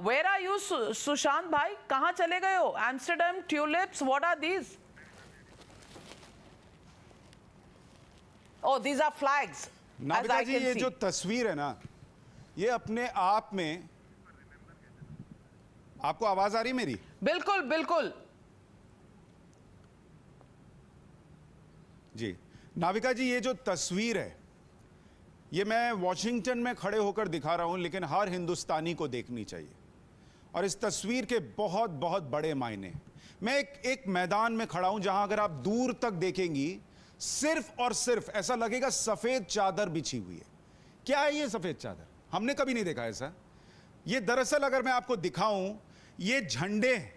Where are you, Sushant भाई? कहाँ चले गए हो? Amsterdam tulips, what are these? Oh, these are flags. Navika जी, ये जो तस्वीर है ना, ये अपने आप में, आपको आवाज आ रही मेरी? बिल्कुल बिल्कुल जी नाविका जी, ये जो तस्वीर है, ये मैं वॉशिंगटन में खड़े होकर दिखा रहा हूं, लेकिन हर हिंदुस्तानी को देखनी चाहिए। और इस तस्वीर के बहुत बहुत बड़े मायने। मैं एक मैदान में खड़ा हूं जहां अगर आप दूर तक देखेंगी, सिर्फ और सिर्फ ऐसा लगेगा सफेद चादर बिछी हुई है। क्या है ये सफेद चादर? हमने कभी नहीं देखा ऐसा। ये दरअसल अगर मैं आपको दिखाऊं, ये झंडे हैं।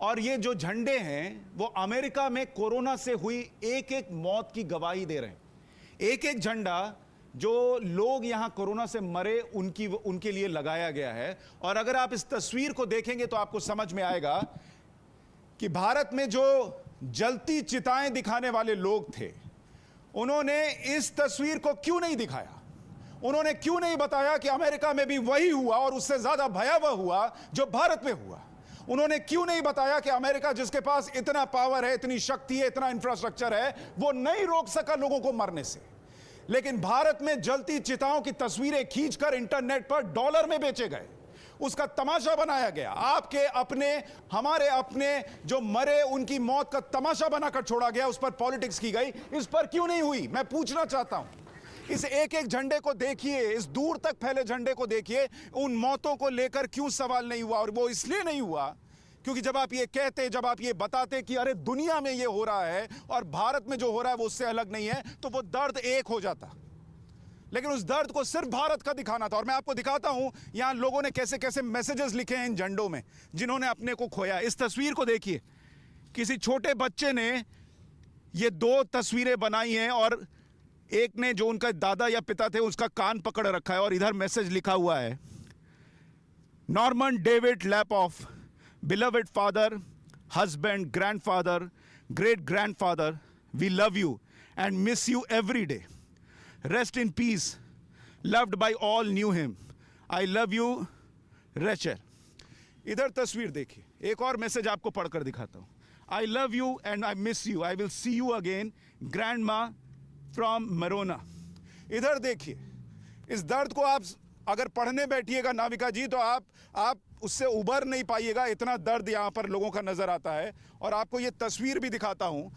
और ये जो झंडे हैं वो अमेरिका में कोरोना से हुई एक एक मौत की गवाही दे रहे हैं। एक एक झंडा जो लोग यहां कोरोना से मरे उनके लिए लगाया गया है। और अगर आप इस तस्वीर को देखेंगे तो आपको समझ में आएगा कि भारत में जो जलती चिताएं दिखाने वाले लोग थे, उन्होंने इस तस्वीर को क्यों नहीं दिखाया? उन्होंने क्यों नहीं बताया कि अमेरिका में भी वही हुआ और उससे ज्यादा भयावह हुआ जो भारत में हुआ? उन्होंने क्यों नहीं बताया कि अमेरिका, जिसके पास इतना पावर है, इतनी शक्ति है, इतना इंफ्रास्ट्रक्चर है, वो नहीं रोक सका लोगों को मरने से? लेकिन भारत में जलती चिताओं की तस्वीरें खींचकर इंटरनेट पर डॉलर में बेचे गए, उसका तमाशा बनाया गया। आपके अपने, हमारे अपने जो मरे उनकी मौत का तमाशा बनाकर छोड़ा गया, उस पर पॉलिटिक्स की गई। इस पर क्यों नहीं हुई? मैं पूछना चाहता हूं। इस एक एक झंडे को देखिए, इस दूर तक फैले झंडे को देखिए, उन मौतों को लेकर क्यों सवाल नहीं हुआ? और वो इसलिए नहीं हुआ क्योंकि जब आप ये कहते, जब आप ये बताते कि अरे दुनिया में ये हो रहा है और भारत में जो हो रहा है वो उससे अलग नहीं है, तो वो दर्द एक हो जाता। लेकिन उस दर्द को सिर्फ भारत का दिखाना था। और मैं आपको दिखाता हूं यहां लोगों ने कैसे कैसे मैसेजेस लिखे हैं इन झंडों में, जिन्होंने अपने को खोया। इस तस्वीर को देखिए, किसी छोटे बच्चे ने ये दो तस्वीरें बनाई हैं और एक ने, जो उनका दादा या पिता थे, उसका कान पकड़ रखा है और इधर मैसेज लिखा हुआ है, Norman David Lapoff, beloved father, husband, grandfather, great grandfather, we love you and miss you every day, rest in peace, loved by all knew him, I love you Rachel. इधर तस्वीर देखिए, एक और मैसेज आपको पढ़कर दिखाता हूं, आई love you and I miss you, I will see you again, grand मा फ्रॉम मरोना। इधर देखिए, इस दर्द को आप अगर पढ़ने बैठिएगा नाविका जी, तो आप उससे उबर नहीं पाइएगा। इतना दर्द यहां पर लोगों का नजर आता है। और आपको ये तस्वीर भी दिखाता हूं